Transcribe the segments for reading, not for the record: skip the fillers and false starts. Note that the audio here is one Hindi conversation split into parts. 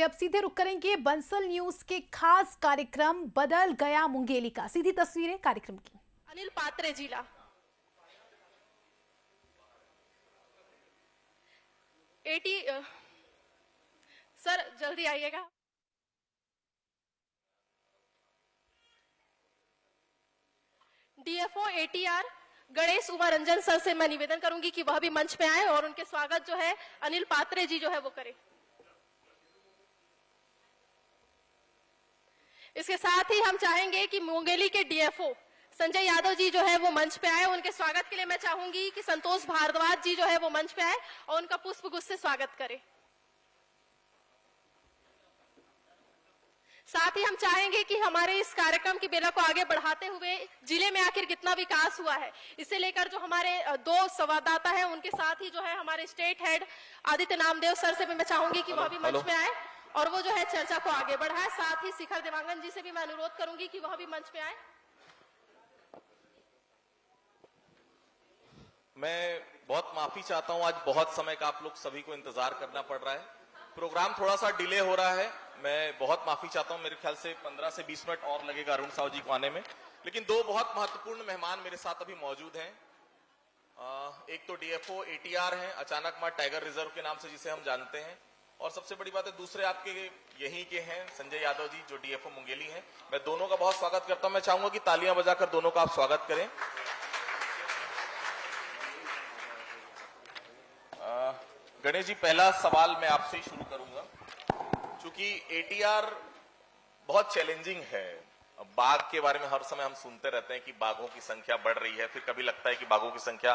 अब सीधे रुक करेंगे बंसल न्यूज के खास कार्यक्रम बदल गया मुंगेली का। सीधी तस्वीरें कार्यक्रम की। अनिल पात्रे जिला 80 सर जल्दी आइएगा। DFO ATR Ganesh Uma Ranjan sir से मैं निवेदन करूंगी कि वह भी मंच पे आए और उनके स्वागत जो है अनिल पात्रे जी जो है वो करें। इसके साथ ही हम चाहेंगे कि मुंगेली के डीएफओ संजय यादव जी जो है वो मंच पे आए। उनके स्वागत के लिए मैं चाहूंगी कि संतोष भारद्वाज जी जो है वो मंच पे आए और उनका पुष्प गुच्छ से स्वागत करें। साथ ही हम चाहेंगे कि हमारे इस कार्यक्रम की बेला को आगे बढ़ाते हुए जिले में आखिर कितना विकास हुआ है इसे लेकर जो हमारे दो संवाददाता हैं उनके साथ ही जो है हमारे state head Aditya Namdev sir से भी मैं चाहूंगी कि वह भी मंच में आए और वो जो है चर्चा को आगे बढ़ाए। साथ ही शिखर देवांगन जी से भी मैं अनुरोध करूंगी कि वह भी मंच पे आए। मैं बहुत माफी चाहता हूं, आज बहुत समय का आप लोग सभी को इंतजार करना पड़ रहा है। प्रोग्राम थोड़ा सा डिले हो रहा है, मैं बहुत माफी चाहता हूं। मेरे ख्याल से 15 से 20 मिनट और लगेगा अरुण साहू जी को आने में, लेकिन दो बहुत महत्वपूर्ण मेहमान मेरे साथ अभी मौजूद हैं। एक तो डीएफओ एटीआर हैं, अचानक मार टाइगर रिजर्व के नाम से जिसे हम जानते हैं, और सबसे बड़ी बात है दूसरे आपके यहीं के हैं संजय यादव जी जो डीएफओ मुंगेली हैं। मैं दोनों का बहुत स्वागत करता हूं। मैं चाहूंगा कि तालियां बजाकर दोनों का आप स्वागत करें। गणेश जी, पहला सवाल मैं आपसे ही शुरू करूंगा। चूंकि एटीआर बहुत चैलेंजिंग है, बाघ के बारे में हर समय हम सुनते रहते हैं कि बाघों की संख्या बढ़ रही है, फिर कभी लगता है कि बाघों की संख्या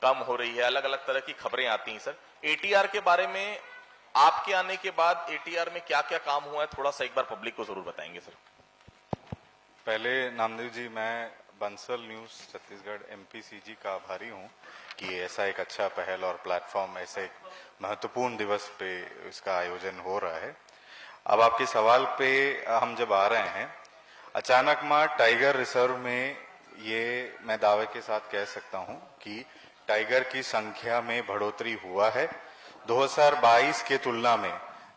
कम हो रही है, अलग अलग तरह की खबरें आती हैं। सर, एटीआर के बारे में आपके आने के बाद एटीआर में क्या क्या काम हुआ है, थोड़ा सा एक बार पब्लिक को जरूर बताएंगे सर। पहले नामदेव जी, मैं बंसल न्यूज छत्तीसगढ़ एमपीसीजी का आभारी हूं कि ऐसा एक अच्छा पहल और प्लेटफॉर्म ऐसे महत्वपूर्ण दिवस पे इसका आयोजन हो रहा है। अब आपके सवाल पे हम जब आ रहे हैं, अचानक मार टाइगर रिजर्व में ये मैं दावे के साथ कह सकता हूं कि टाइगर की संख्या में बढ़ोतरी हुआ है। 2022 के तुलना में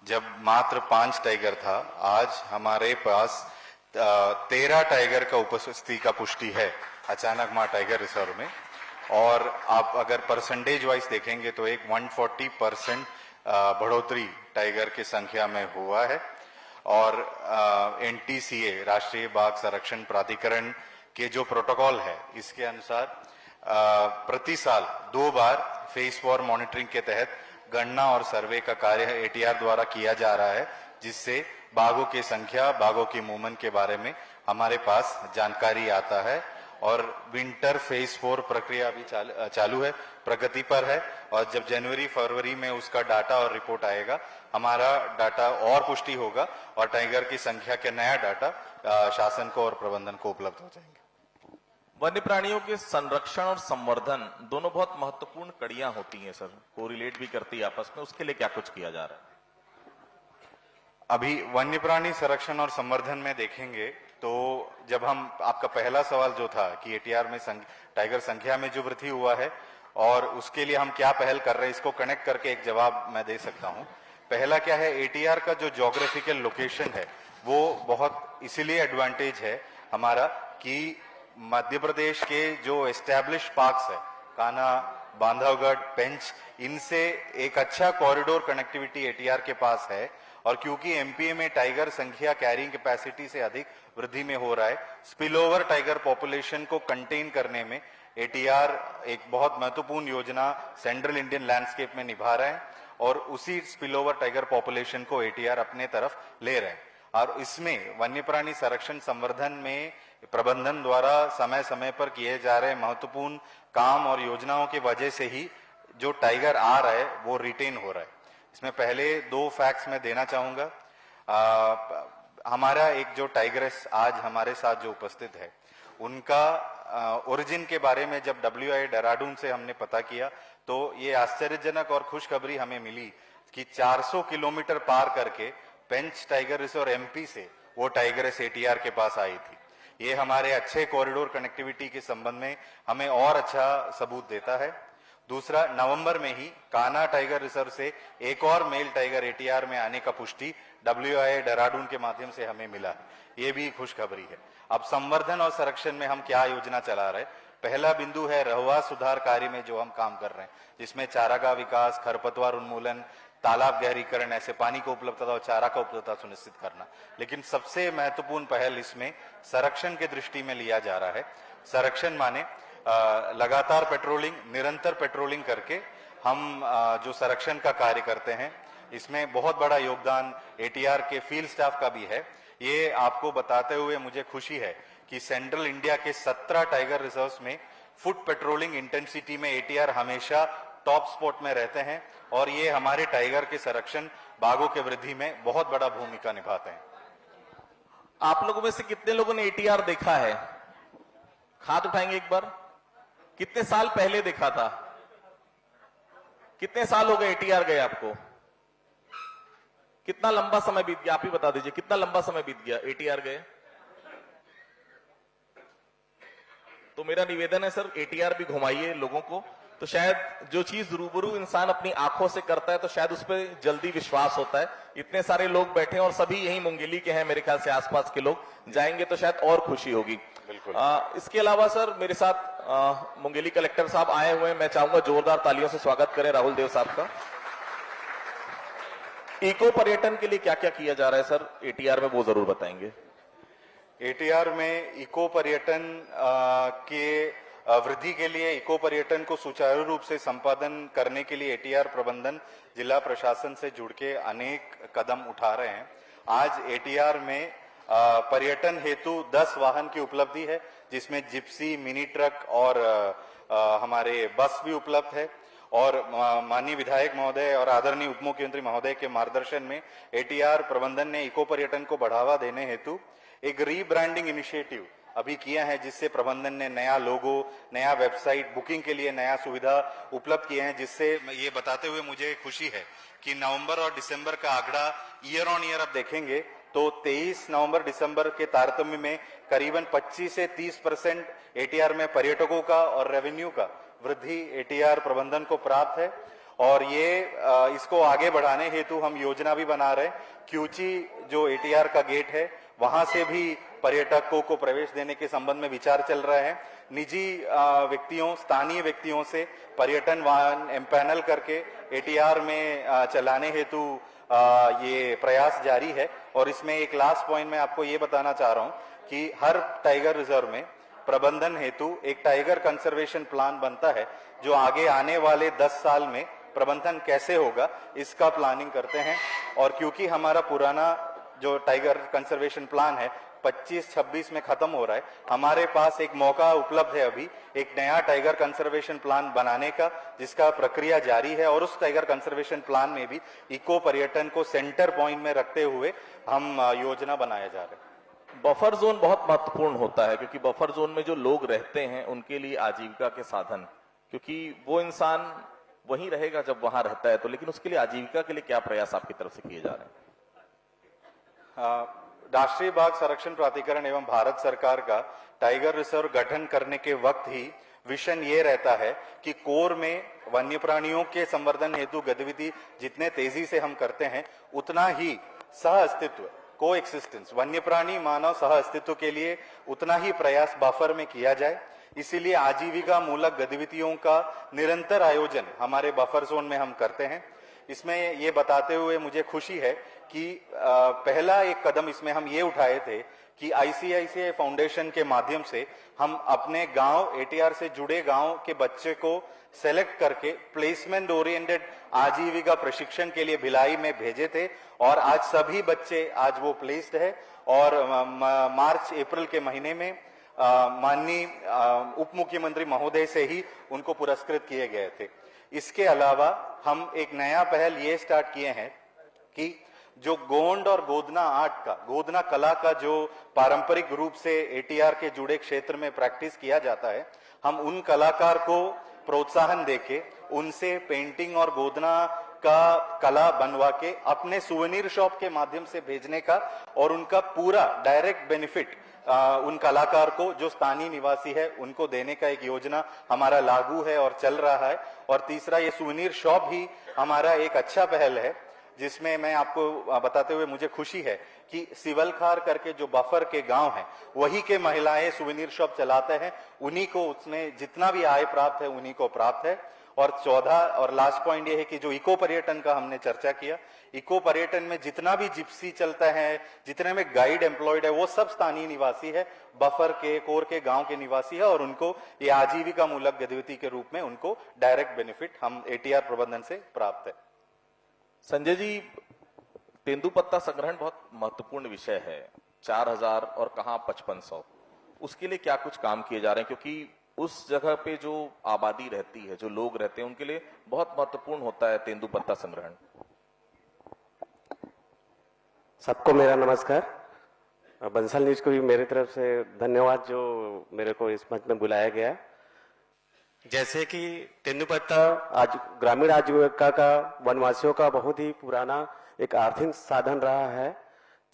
जब मात्र 5 टाइगर था, आज हमारे पास 13 टाइगर का उपस्थिति का पुष्टि है अचानक मार टाइगर रिजर्व में। और आप अगर परसेंटेज वाइज देखेंगे तो एक 140% बढ़ोतरी टाइगर की संख्या में हुआ है। और एनटीसीए राष्ट्रीय बाघ संरक्षण प्राधिकरण के जो प्रोटोकॉल है इसके अनुसार प्रति साल 2 बार फेस 4 मॉनिटरिंग के तहत गणना और सर्वे का कार्य एटीआर द्वारा किया जा रहा है, जिससे बाघों की संख्या, बाघों की मूवमेंट के बारे में हमारे पास जानकारी आता है। और विंटर फेज 4 प्रक्रिया अभी चालू है, प्रगति पर है, और जब जनवरी फरवरी में उसका डाटा और रिपोर्ट आएगा, हमारा डाटा और पुष्टि होगा और टाइगर की संख्या के नया डाटा शासन को और प्रबंधन को उपलब्ध हो जाएंगे। वन्य प्राणियों के संरक्षण और संवर्धन दोनों बहुत महत्वपूर्ण कड़ियां होती हैं सर, कोरिलेट भी करती है आपस में, उसके लिए क्या कुछ किया जा रहा है? अभी वन्य प्राणी संरक्षण और संवर्धन में देखेंगे तो जब हम, आपका पहला सवाल जो था कि एटीआर में टाइगर संख्या में जो वृद्धि हुआ है और उसके लिए हम क्या पहल कर रहे हैं, इसको कनेक्ट करके एक जवाब मैं दे सकता हूं। पहला क्या है, एटीआर का जो ज्योग्राफिकल लोकेशन है वो बहुत इसीलिए एडवांटेज है हमारा कि मध्य प्रदेश के जो एस्टैब्लिश पार्क्स है, कान्हा, बांधवगढ़, पेंच, इनसे एक अच्छा कॉरिडोर कनेक्टिविटी एटीआर के पास है। और क्योंकि एमपीए में टाइगर संख्या कैरिंग कैपेसिटी से अधिक वृद्धि में हो रहा है, स्पिलओवर टाइगर पॉपुलेशन को कंटेन करने में एटीआर एक बहुत महत्वपूर्ण योजना सेंट्रल इंडियन लैंडस्केप में निभा रहा है और उसी स्पिलओवर टाइगर पॉपुलेशन को एटीआर अपने तरफ ले रहे हैं। और इसमें वन्य प्राणी संरक्षण संवर्धन में प्रबंधन द्वारा समय समय पर किए जा रहे महत्वपूर्ण काम और योजनाओं की वजह से ही जो टाइगर आ रहा है वो रिटेन हो रहा है। इसमें पहले 2 फैक्ट्स मैं देना चाहूंगा। हमारा एक जो टाइग्रेस आज हमारे साथ जो उपस्थित है, उनका ओरिजिन के बारे में जब WI देहरादून से हमने पता किया तो ये आश्चर्यजनक और खुशखबरी हमें मिली कि 400 किलोमीटर पार करके पेंच टाइगर रिजर्व एमपी से वो टाइग्रेस एटीआर के पास आई थी। ये हमारे अच्छे कॉरिडोर कनेक्टिविटी के संबंध में हमें और अच्छा सबूत देता है। दूसरा, नवंबर में ही कान्हा टाइगर रिजर्व से एक और मेल टाइगर एटीआर में आने का पुष्टि WIA देहरादून के माध्यम से हमें मिला। ये भी खुशखबरी है। अब संवर्धन और संरक्षण में हम क्या योजना चला रहे हैं? पहला बिंदु है रहवा सुधार कार्य में जो हम काम कर रहे हैं, जिसमें चारागाह विकास, खरपतवार उन्मूलन, तालाब गहरीकरण, ऐसे पानी को उपलब्धता और चारा का उपलब्धता सुनिश्चित करना। लेकिन सबसे महत्वपूर्ण पहल इसमें संरक्षण के दृष्टि में लिया जा रहा है। संरक्षण माने लगातार पेट्रोलिंग, निरंतर पेट्रोलिंग करके हम जो संरक्षण का कार्य करते हैं, इसमें बहुत बड़ा योगदान एटीआर के फील्ड स्टाफ का भी है। ये आपको बताते हुए मुझे खुशी है कि सेंट्रल इंडिया के 17 टाइगर रिजर्व्स में फुट पेट्रोलिंग इंटेंसिटी में एटीआर हमेशा टॉप स्पॉट में रहते हैं और ये हमारे टाइगर के संरक्षण, बाघों के वृद्धि में बहुत बड़ा भूमिका निभाते हैं। आप लोगों में से कितने लोगों ने एटीआर देखा है? हाथ उठाएंगे एक बार। कितने साल पहले देखा था? कितने साल हो गए एटीआर गए आपको? कितना लंबा समय बीत गया? आप ही बता दीजिए, कितना लंबा समय बीत गया एटीआर गए? तो मेरा निवेदन है सर, एटीआर भी घुमाइए लोगों को, तो शायद जो चीज रूबरू इंसान अपनी आंखों से करता है तो शायद उस पर जल्दी विश्वास होता है। इतने सारे लोग बैठे हैं और सभी यही मुंगेली के हैं, मेरे ख्याल से आसपास के लोग जाएंगे तो शायद और खुशी होगी। बिल्कुल। इसके अलावा सर मेरे साथ मुंगेली कलेक्टर साहब आए हुए हैं, मैं चाहूंगा जोरदार तालियों से स्वागत करें राहुल देव साहब का। इको पर्यटन के लिए क्या क्या किया जा रहा है सर एटीआर में, वो जरूर बताएंगे। एटीआर में इको पर्यटन के वृद्धि के लिए, इको पर्यटन को सुचारू रूप से संपादन करने के लिए एटीआर प्रबंधन जिला प्रशासन से जुड़ के अनेक कदम उठा रहे हैं। आज एटीआर में पर्यटन हेतु 10 वाहन की उपलब्धि है, जिसमें जिप्सी, मिनी ट्रक और हमारे बस भी उपलब्ध है। और माननीय विधायक महोदय और आदरणीय उप मुख्यमंत्री महोदय के मार्गदर्शन में एटीआर प्रबंधन ने इको पर्यटन को बढ़ावा देने हेतु एक रीब्रांडिंग इनिशिएटिव अभी किया है, जिससे प्रबंधन ने नया लोगो, नया वेबसाइट, बुकिंग के लिए नया सुविधा उपलब्ध किए हैं। जिससे ये बताते हुए मुझे खुशी है कि नवंबर और दिसंबर का आंकड़ा ईयर ऑन ईयर आप देखेंगे तो 23 नवंबर दिसंबर के तारतम्य में करीबन 25 से 30% एटीआर में पर्यटकों का और रेवेन्यू का वृद्धि एटीआर प्रबंधन को प्राप्त है। और ये इसको आगे बढ़ाने हेतु हम योजना भी बना रहे हैं। क्यूची जो एटीआर का गेट है, वहां से भी पर्यटकों को प्रवेश देने के संबंध में विचार चल रहा है। निजी व्यक्तियों, स्थानीय व्यक्तियों से पर्यटन वाहन एम्पैनल करके एटीआर में चलाने हेतु ये प्रयास जारी है। और इसमें एक लास्ट पॉइंट मैं आपको ये बताना चाह रहा हूं कि हर टाइगर रिजर्व में प्रबंधन हेतु एक टाइगर कंजर्वेशन प्लान बनता है, जो आगे आने वाले 10 साल में प्रबंधन कैसे होगा इसका प्लानिंग करते हैं। और क्योंकि हमारा पुराना जो टाइगर कंजर्वेशन प्लान है 25-26 में खत्म हो रहा है, हमारे पास एक मौका उपलब्ध है अभी एक नया टाइगर कंजर्वेशन प्लान बनाने का, जिसका प्रक्रिया जारी है। और उस टाइगर कंजर्वेशन प्लान में भी इको पर्यटन को सेंटर पॉइंट में रखते हुए हम योजना बनाया जा रहा है। बफर जोन बहुत महत्वपूर्ण होता है, क्योंकि बफर जोन में जो लोग रहते हैं उनके लिए आजीविका के साधन, क्योंकि वो इंसान वहीं रहेगा जब वहां रहता है, तो लेकिन उसके लिए आजीविका के लिए क्या प्रयास आपकी तरफ से किए जा रहे हैं? राष्ट्रीय बाघ संरक्षण प्राधिकरण एवं भारत सरकार का टाइगर रिजर्व गठन करने के वक्त ही विजन ये रहता है कि कोर में वन्य प्राणियों के संवर्धन हेतु गतिविधि जितने तेजी से हम करते हैं, उतना ही सह अस्तित्व, को एक्सिस्टेंस, वन्य प्राणी मानव सह अस्तित्व के लिए उतना ही प्रयास बफर में किया जाए। इसीलिए आजीविका मूलक गतिविधियों का निरंतर आयोजन हमारे बफर जोन में हम करते हैं। इसमें ये बताते हुए मुझे खुशी है कि पहला एक कदम इसमें हम ये उठाए थे कि आईसीआईसीआई फाउंडेशन के माध्यम से हम अपने गांव, एटीआर से जुड़े गांव के बच्चे को सेलेक्ट करके प्लेसमेंट ओरिएंटेड आजीविका प्रशिक्षण के लिए भिलाई में भेजे थे। और आज सभी बच्चे आज वो प्लेस्ड है और मार्च अप्रैल के महीने में माननीय उप मुख्यमंत्री महोदय से ही उनको पुरस्कृत किए गए थे। इसके अलावा हम एक नया पहल ये स्टार्ट किए हैं कि जो गोंड और गोदना आर्ट का, गोदना कला का जो पारंपरिक रूप से एटीआर के जुड़े क्षेत्र में प्रैक्टिस किया जाता है, हम उन कलाकार को प्रोत्साहन देके उनसे पेंटिंग और गोदना का कला बनवा के अपने सुवेनिर शॉप के माध्यम से भेजने का, और उनका पूरा डायरेक्ट बेनिफिट उन कलाकार को जो स्थानीय निवासी है उनको देने का एक योजना हमारा लागू है और चल रहा है। और तीसरा, ये सुवेनिर शॉप ही हमारा एक अच्छा पहल है, जिसमें मैं आपको बताते हुए मुझे खुशी है कि सिवलखार करके जो बफर के गांव हैं वही के महिलाएं सुवेनिर शॉप चलाते हैं, उन्हीं को उसमें जितना भी आय प्राप्त है उन्हीं को प्राप्त है। और 14 और लास्ट पॉइंट ये है कि जो इको पर्यटन का हमने चर्चा किया, इको पर्यटन में जितना भी जिप्सी चलता है, जितने में गाइड एम्प्लॉयड है, वो सब स्थानीय निवासी है, बफर के कोर के गांव के निवासी है, और उनको ये आजीविका मूलक गतिविधि के रूप में उनको डायरेक्ट बेनिफिट हम एटीआर प्रबंधन से प्राप्त है। संजय जी, तेंदुपत्ता संग्रहण बहुत महत्वपूर्ण विषय है। 4000 और कहां 5500, उसके लिए क्या कुछ काम किए जा रहे हैं? क्योंकि उस जगह पे जो आबादी रहती है, जो लोग रहते हैं, उनके लिए बहुत महत्वपूर्ण होता है तेंदुपत्ता संग्रहण। सबको मेरा नमस्कार। बंसल न्यूज को भी मेरी तरफ से धन्यवाद जो मेरे को इस मंच में बुलाया गया। जैसे कि तेंदुपत्ता आज ग्रामीण आजीविका का, वनवासियों का बहुत ही पुराना एक आर्थिक साधन रहा है,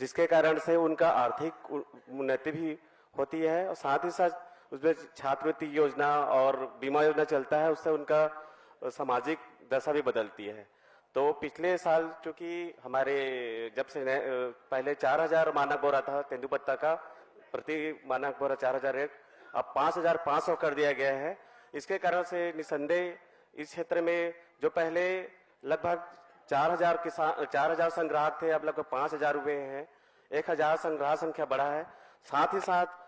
जिसके कारण से उनका आर्थिक उन्नति भी होती है, और साथ ही साथ उसमें छात्रवृत्ति योजना और बीमा योजना चलता है, उससे उनका सामाजिक दशा भी बदलती है। तो पिछले साल चूंकि हमारे जब से पहले 4000 मानक बोरा था तेंदुपत्ता का, प्रति मानक बोरा 4000 रेट, अब 5500 कर दिया गया है। इसके कारण से निसंदेह इस क्षेत्र में जो पहले लगभग 4000 संग्राहक थे, अब लगभग 5000 हुए हैं। 1000 संग्राहक संख्या बढ़ा है। साथ ही साथ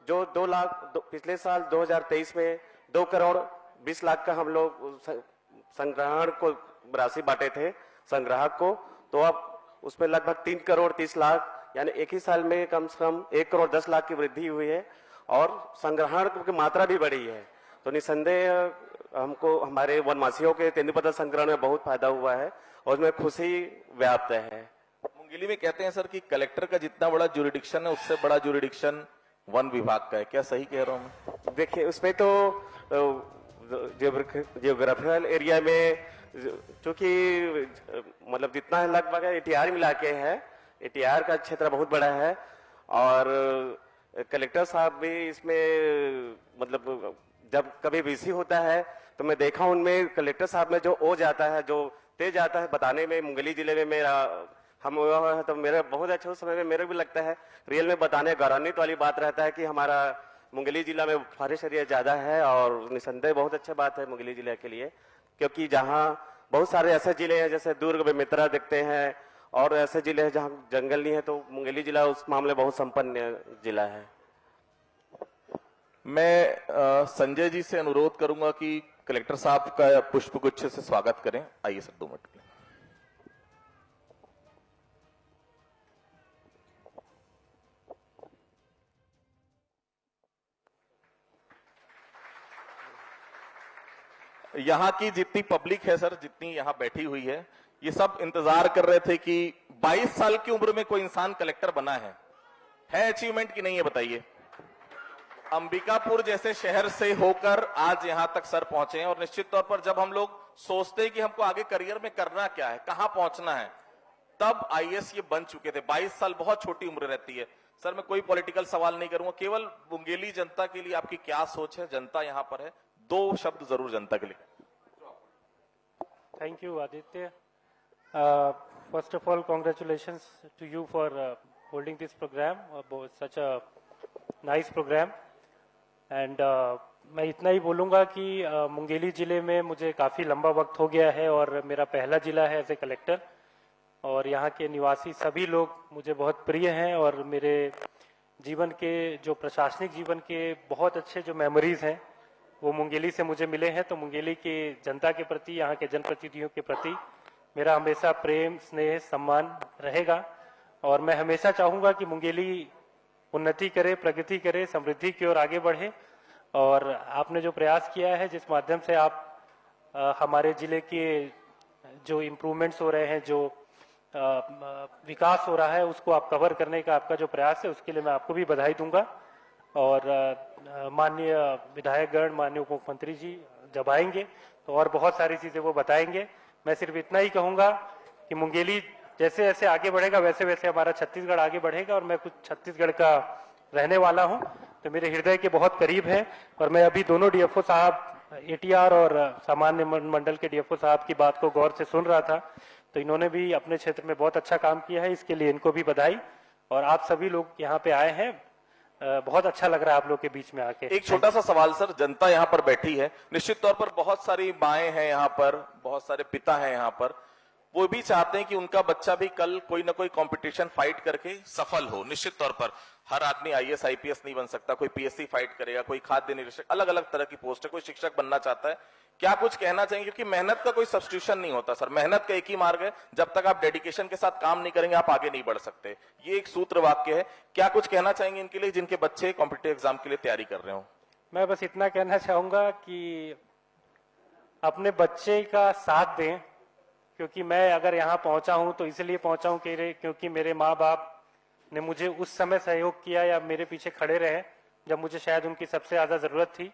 जो 2 लाख पिछले साल 2023 में 2 करोड़ 20 लाख का हम लोग संग्रहण को राशि बांटे थे संग्राहक को, तो अब उसमें लगभग 3 करोड़ 30 लाख, यानी एक ही साल में कम से कम 1 करोड़ 10 लाख की वृद्धि हुई है, और संग्रहण की मात्रा भी बढ़ी है। तो निसंदेह हमको हमारे वनवासियों के तेंदुपत्ता संग्रहण में बहुत फायदा हुआ है, और उसमें खुशी व्याप्त है। मुंगेली में कहते हैं सर कि कलेक्टर का जितना बड़ा ज्यूरिडिक्शन है, उससे बड़ा ज्यूरिडिक्शन वन विभाग का है। क्या सही कह रहा हूं मैं? देखिए, उसमें तो जियोग्राफिकल एरिया में चूंकि मतलब जितना लगभग एटीआर मिला के है, एटीआर का क्षेत्र बहुत बड़ा है, और कलेक्टर साहब भी इसमें मतलब जब कभी वीसी होता है तो मैं देखा उनमें कलेक्टर साहब में जो ओ जाता है, जो तेज आता है बताने में, मुंगेली जिले में मेरा हम हुआ है तो मेरा बहुत अच्छा उस समय में मेरे भी लगता है रियल में बताने गौरवान्वित वाली बात रहता है कि हमारा मुंगेली जिला में फॉरेस्ट एरिया ज्यादा है, और निसंदेह बहुत अच्छा बात है मुंगेली जिले के लिए, क्योंकि जहाँ बहुत सारे ऐसे जिले हैं जैसे दुर्ग में मित्रा देखते हैं, और ऐसे जिले हैं जहाँ जंगल नहीं है, तो मुंगेली जिला उस मामले बहुत संपन्न जिला है। मैं संजय जी से अनुरोध करूंगा कि कलेक्टर साहब का पुष्पगुच्छ से स्वागत करें। आइए सर, 2 मिनट के लिए। यहाँ की जितनी पब्लिक है सर, जितनी यहाँ बैठी हुई है, ये सब इंतजार कर रहे थे कि 22 साल की उम्र में कोई इंसान कलेक्टर बना है अचीवमेंट की नहीं है? बताइए। अंबिकापुर जैसे शहर से होकर आज यहां तक सर पहुंचे हैं, और निश्चित तौर पर जब हम लोग सोचते हैं कि हमको आगे करियर में करना क्या है, कहां पहुंचना है, तब आईएएस ये बन चुके थे। 22 साल बहुत छोटी उम्र रहती है। सर, मैं कोई पॉलिटिकल सवाल नहीं करूंगा, केवल मुंगेली जनता के लिए आपकी क्या सोच है? जनता यहां पर है, 2 शब्द जरूर जनता के लिए। Thank you, Aditya. First of all, congratulations to you for holding this program, such a nice program. And मैं इतना ही बोलूँगा कि मुंगेली जिले में मुझे काफ़ी लंबा वक्त हो गया है, और मेरा पहला जिला है एज ए कलेक्टर, और यहाँ के निवासी सभी लोग मुझे बहुत प्रिय हैं, और मेरे जीवन के जो प्रशासनिक जीवन के बहुत अच्छे जो मेमोरीज हैं वो मुंगेली से मुझे मिले हैं। तो मुंगेली की जनता के प्रति, यहाँ के जनप्रतिनिधियों के प्रति मेरा हमेशा प्रेम, स्नेह, सम्मान रहेगा, और मैं हमेशा चाहूँगा कि मुंगेली उन्नति करे, प्रगति करे, समृद्धि की ओर आगे बढ़े। और आपने जो प्रयास किया है, जिस माध्यम से आप हमारे जिले के जो इम्प्रूवमेंट्स हो रहे हैं, जो विकास हो रहा है, उसको आप कवर करने का आपका जो प्रयास है, उसके लिए मैं आपको भी बधाई दूंगा। और माननीय विधायकगण, माननीय उप मुख्यमंत्री जी जब आएंगे तो और बहुत सारी चीजें वो बताएंगे। मैं सिर्फ इतना ही कहूंगा कि मुंगेली जैसे जैसे आगे बढ़ेगा वैसे वैसे हमारा छत्तीसगढ़ आगे बढ़ेगा, और मैं कुछ छत्तीसगढ़ का रहने वाला हूं तो मेरे हृदय के बहुत करीब है। और मैं अभी दोनों डीएफओ साहब एटीआर और सामान्य मंडल के डीएफओ साहब की बात को गौर से सुन रहा था, तो इन्होंने भी अपने क्षेत्र में बहुत अच्छा काम किया है, इसके लिए इनको भी बधाई। और आप सभी लोग यहाँ पे आए हैं, बहुत अच्छा लग रहा है आप लोग के बीच में आके। एक छोटा सा सवाल सर, जनता यहाँ पर बैठी है, निश्चित तौर पर बहुत सारी माएं हैं यहाँ पर, बहुत सारे पिता हैं यहाँ पर, वो भी चाहते हैं कि उनका बच्चा भी कल कोई ना कोई कंपटीशन फाइट करके सफल हो। निश्चित तौर पर हर आदमी आईएएस आईपीएस नहीं बन सकता, कोई पीएससी फाइट करेगा, कोई खाद्य निरीक्षक, अलग अलग तरह की पोस्ट है, कोई शिक्षक बनना चाहता है। क्या कुछ कहना चाहेंगे, क्योंकि मेहनत का कोई सब्स्टिट्यूशन नहीं होता सर, मेहनत का एक ही मार्ग है, जब तक आप डेडिकेशन के साथ काम नहीं करेंगे आप आगे नहीं बढ़ सकते, ये एक सूत्र वाक्य है। क्या कुछ कहना चाहेंगे इनके लिए जिनके बच्चे कॉम्पिटिटिव एग्जाम के लिए तैयारी कर रहे हो? मैं बस इतना कहना चाहूंगा कि अपने बच्चे का साथ दें, क्योंकि मैं अगर यहाँ पहुंचा हूं तो इसलिए पहुंचा हूं क्योंकि मेरे माँ बाप ने मुझे उस समय सहयोग किया या मेरे पीछे खड़े रहे जब मुझे शायद उनकी सबसे ज्यादा जरूरत थी।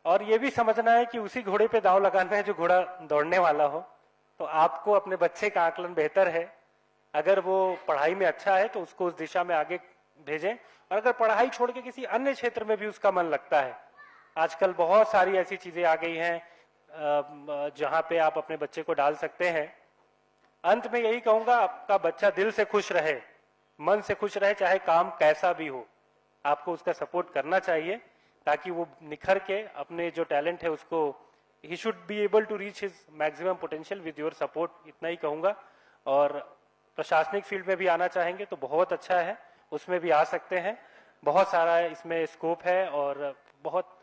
और ये भी समझना है कि उसी घोड़े पे दांव लगाना है जो घोड़ा दौड़ने वाला हो। तो आपको अपने बच्चे का आकलन बेहतर है, अगर वो पढ़ाई में अच्छा है तो उसको उस दिशा में आगे भेजें, और अगर पढ़ाई छोड़ के किसी अन्य क्षेत्र में भी उसका मन लगता है, आजकल बहुत सारी ऐसी चीजें आ गई हैं जहां पे आप अपने बच्चे को डाल सकते हैं। अंत में यही कहूंगा, आपका बच्चा दिल से खुश रहे, मन से खुश रहे, चाहे काम कैसा भी हो, आपको उसका सपोर्ट करना चाहिए ताकि वो निखर के अपने जो टैलेंट है उसको, he should be able to reach his maximum potential with your support, इतना ही कहूंगा। और प्रशासनिक फील्ड में भी आना चाहेंगे तो बहुत अच्छा है, उसमें भी आ सकते हैं, बहुत सारा इसमें स्कोप है और बहुत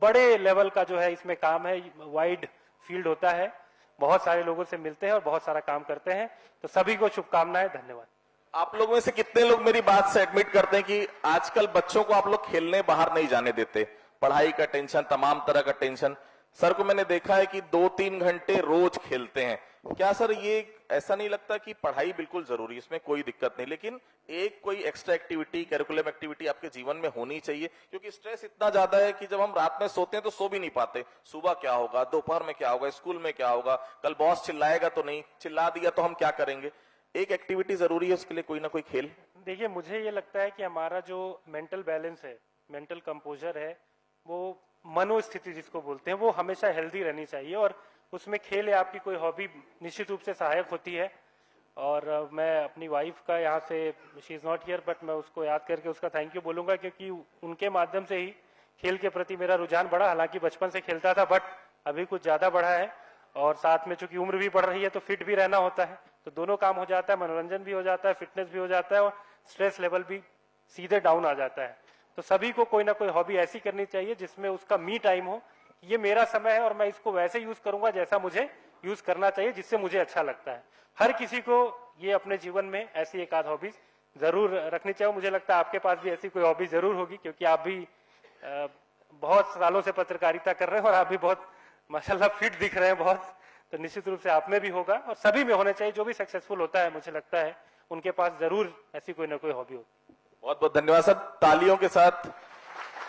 बड़े लेवल का जो है इसमें काम है, वाइड फील्ड होता है, बहुत सारे लोगों से मिलते हैं और बहुत सारा काम करते हैं। तो सभी को शुभकामनाएं, धन्यवाद। आप लोगों में से कितने लोग मेरी बात से एडमिट करते हैं कि आजकल बच्चों को आप लोग खेलने बाहर नहीं जाने देते, पढ़ाई का टेंशन, तमाम तरह का टेंशन। सर को मैंने देखा है कि 2-3 घंटे रोज खेलते हैं। क्या सर ये ऐसा नहीं लगता कि पढ़ाई बिल्कुल जरूरी है, इसमें कोई दिक्कत नहीं, लेकिन एक कोई एक्स्ट्रा एक्टिविटी, करिकुलम एक्टिविटी आपके जीवन में होनी चाहिए, क्योंकि स्ट्रेस इतना ज्यादा है कि जब हम रात में सोते हैं तो सो भी नहीं पाते, सुबह क्या होगा, दोपहर में क्या होगा, स्कूल में क्या होगा, कल बॉस चिल्लाएगा तो नहीं, चिल्ला दिया तो हम क्या करेंगे। एक एक्टिविटी जरूरी है, उसके लिए कोई ना कोई खेल। देखिए, मुझे ये लगता है कि हमारा जो मेंटल बैलेंस है, मेंटल कंपोजर है, वो मनोस्थिति जिसको बोलते हैं, वो हमेशा हेल्दी रहनी चाहिए, और उसमें खेल या आपकी कोई हॉबी निश्चित रूप से सहायक होती है। और मैं अपनी वाइफ का यहाँ से, she is not here, but मैं उसको याद करके उसका थैंक यू बोलूंगा, क्योंकि उनके माध्यम से ही खेल के प्रति मेरा रुझान बढ़ा। हालांकि बचपन से खेलता था, बट अभी कुछ ज्यादा बढ़ा है, और साथ में चूंकि उम्र भी बढ़ रही है तो फिट भी रहना होता है, तो दोनों काम हो जाता है, मनोरंजन भी हो जाता है, फिटनेस भी हो जाता है, और स्ट्रेस लेवल भी सीधे डाउन आ जाता है। तो सभी को कोई ना कोई हॉबी ऐसी करनी चाहिए जिसमें उसका मी टाइम हो, ये मेरा समय है और मैं इसको वैसे यूज करूंगा जैसा मुझे यूज करना चाहिए, जिससे मुझे अच्छा लगता है। हर किसी को ये अपने जीवन में ऐसी एक आध हॉबीज जरूर रखनी चाहिए। मुझे लगता है आपके पास भी ऐसी कोई हॉबी जरूर होगी, क्योंकि आप भी बहुत सालों से पत्रकारिता कर रहे हैं और आप भी बहुत माशाल्लाह फिट दिख रहे हैं बहुत, तो निश्चित रूप से आप में भी होगा और सभी में होना चाहिए। जो भी सक्सेसफुल होता है, मुझे लगता है उनके पास जरूर ऐसी कोई ना कोई हॉबी होती। बहुत बहुत धन्यवाद सर, तालियों के साथ।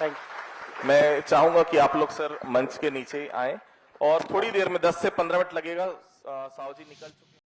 Thank you. मैं चाहूंगा कि आप लोग सर मंच के नीचे आए, और थोड़ी देर में 10 से 15 मिनट लगेगा, साहू जी निकल चुके